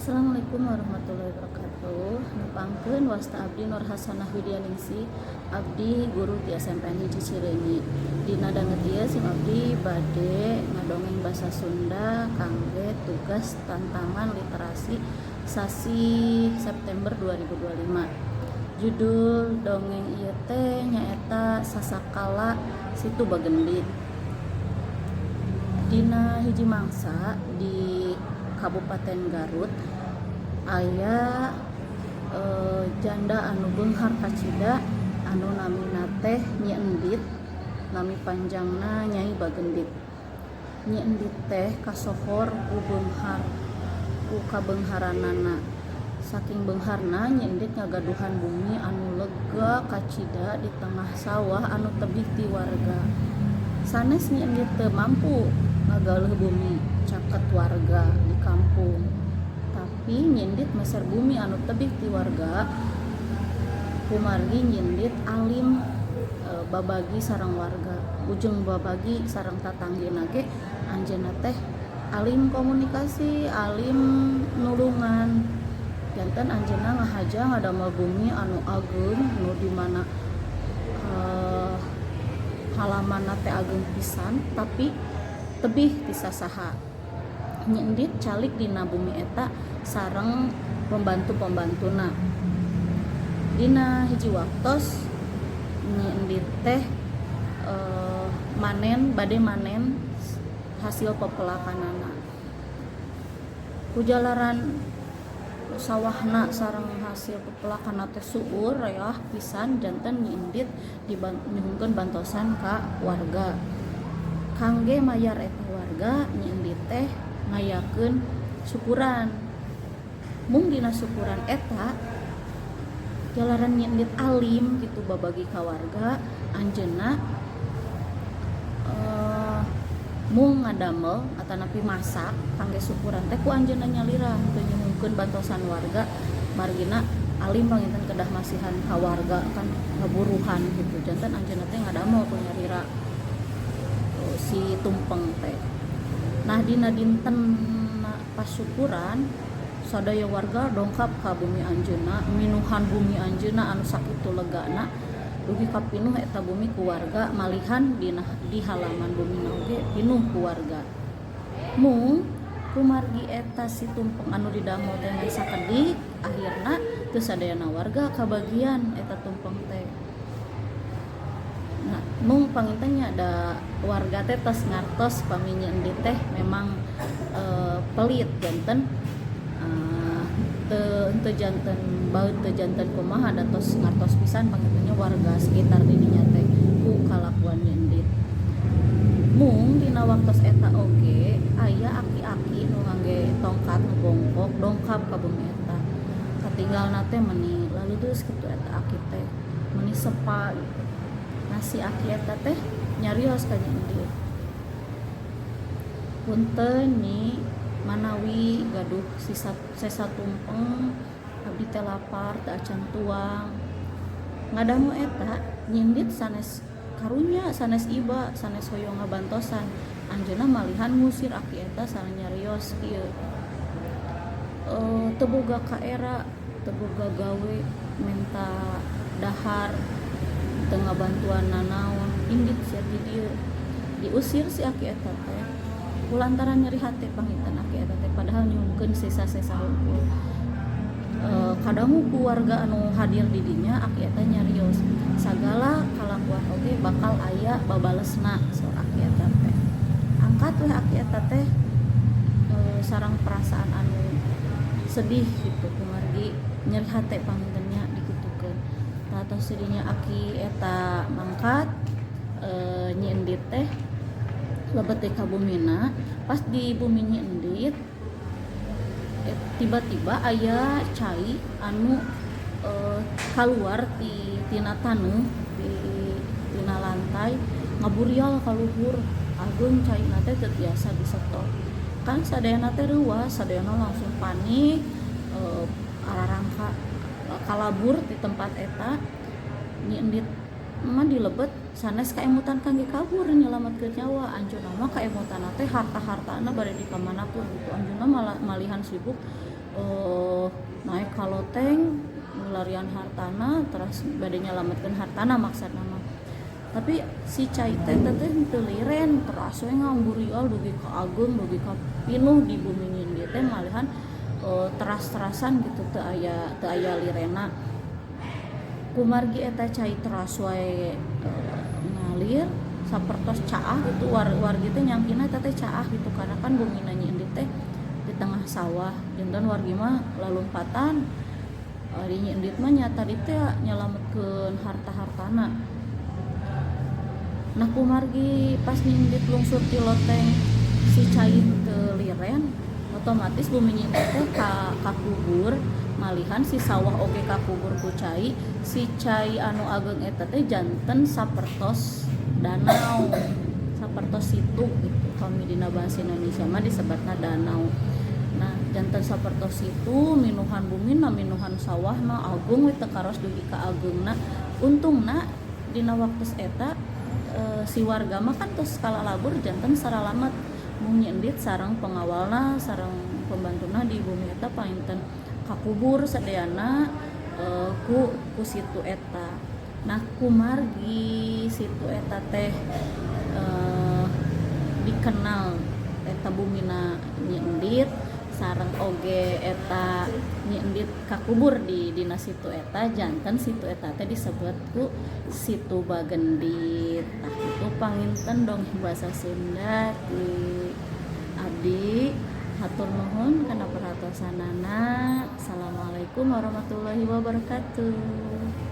Assalamualaikum warahmatullahi wabarakatuh. Nepangkeun wasta abdi Nur Hasanah Widyaningsih, abdi guru di SMPN Hiji Cileunyi. Dina danget ieu sim abdi bade ngadongeng basa Sunda kangge tugas tantangan literasi sasi September 2025. Judul dongeng ieu teh nyaeta Sasakala Situ Bagendit. Dina hiji mangsa di Kabupaten Garut aya janda anu beunghar kacida anu namina teh Nyi Endit, nami panjangna Nyai Bagendit. Nyi Endit teh kasohor ku beunghar ku kabeungharanana. Saking beungharna Nyi Endit ngagaduhan bumi anu lega kacida di tengah sawah anu tebih ti warga. Sanes Nyi Endit teu mampu ngagaluh bumi caket warga di kampung, tapi Nyi Endit meser bumi anu tebih ti warga kumargi Nyi Endit alim babagi sareng warga, ujung babagi sareng tatanggena ge anjeunna teh alim komunikasi, alim nulungan. Janten anjeunna ngahaja ngadamel bumi anu ageung nu di mana halamanna teh ageung pisan tapi tebih ti sasaha. Nyi Endit calik dina bumi eta sareng pembantu-pembantuna. Dina hiji waktos Nyi Endit teh bade manen hasil pepelakanana. Kujalaran sawahna sareng hasil pepelakana teh suur rayah pisan, janten Nyi Endit nyuhungkeun bantosan ka warga. Kangge mayar eta warga, Nyi Endit teh ngayakeun syukuran. Mung dina syukuran eta jalaran Nyi Endit alim gitu babagi ka warga, anjeunna mung ngadamel atanapi masak kangge syukuran teh ku anjeunna nyalira teu nyuhungkeun bantosan warga, margina alim panginten kedah masihan ka warga kan ngaburuhan gitu. Janten anjeunna teh ngadamel ku nyalira si tumpeng teh. Nah dina dinten pas syukuran sadaya warga dongkap ka bumi anjeunna, minuhan bumi anjeunna anu sakitu legana. Dugi kapinuh eta bumi ku warga, malihan di halaman bumi oge pinuh ku warga. Mung kumargi eta si tumpeng anu didamel teh sakedik, akhirna teu sadayana warga kabagian eta tumpeng teh. Nah, mung pangintennya ada warga teh tos ngartos pami Nyi Endit teh memang pelit janten teu janten kumaha da tos ngartos pisan pangintennya warga sekitar didinya teh ku kalakuan Nyi Endit. Mung dina waktos eta oge aya aki-aki nu ngangge tongkat nu bongkok dongkap ka bumi eta. Katinggalna teh meuni lalu deus kitu eta aki teh meuni sepa gitu. Nah si aki eta teh nyarios ka Nyi Endit. Punten Nyi, manawi gaduh sesa tumpeng abdi teh lapar teu acan tuang. Ngadamu eta Nyi Endit sanes karunya, sanes iba, sanes hoyong ngabantosan. Anjeunna malihan ngusir aki eta sareng nyarios kieu. Teu boga kaera, teu boga gawe, menta dahar, teu ngabantuan nanaon. Indit sia di dieu diusir si aki eta teh kulantaran nyeri hate panginten aki eta teh padahal nyuhungkeun sesa-sesa hungkul. Kadangu ku warga anu hadir di dinya aki eta nyarios sagala kalakuan oge bakal aya babalesna saur aki eta teh. Angkat we aki eta teh sareng perasaan anu sedih gitu kumargi nyeri hate pangintennya dikitukeun. Atau sedinya aki eta mangkat Nyi Endit teh lebet teh ka bumina. Pas di bumi Nyi Endit tiba-tiba aya cai anu kaluar tina taneuh tina lantai ngaburial ka luhur. Ageung caina teh teu biasa disetot. Kan sadayana teh reuas, sadayana langsung panik ararangka kalabur di tempat eta. Nyi Endit mah dilebet sanes kaemutan kangge kabur nyelametkeun nyawa. Anjeunna mah kaemutan teh harta-hartana bade di kamanapun gitu. Anjeunna malihan sibuk eh, naik ka loteng ngelarian hartana terus bade nyalametkeun hartana maksudna mah. Tapi si cai teh teu liren teras we ngamburial dugi ka ageung dugi ka pinuh di bumi nyindi teh malihan teras-terasan gitu teu aya lirena. Kumargi eta cai teras wae ngalir sapertos caah gitu wargi teh nyangkina eta teh caah gitu karena kan bumina nyindi teh di tengah sawah janten wargi mah lalumpatan di nyindit mah nyata di teh nyalametkeun harta-hartana. Nah kumargi pas nyindit lungsur ti loteng si cai teu liren otomatis bumi nyindit teh kakubur malihan si sawah oge kakubur ku cai. Si cai anu ageung eta teh janten sapertos danau sapertos situ gitu kami dina bahasa Indonesia mah disebutna danau. Nah janten sapertos situ minuhan bumina minuhan sawahna agung we teu karos dugi ka ageungna. Untungna dina waktu eta si warga mah kan tos kalalabur janten saralamet mung nyendit sareng pengawalna sareng pembantuna di bumi eta painten kakubur sadeana ku situ eta. Nah kumargi situ eta teh dikenal eta bumina nyendit sareng oge eta nyendit kakubur di dina situ eta janten situ eta teh disebut ku situ Bagendit. Tah itu panginten dong bahasa Sunda ti abdi hatur nuhun kana perhatosanana. Assalamualaikum warahmatullahi wabarakatuh.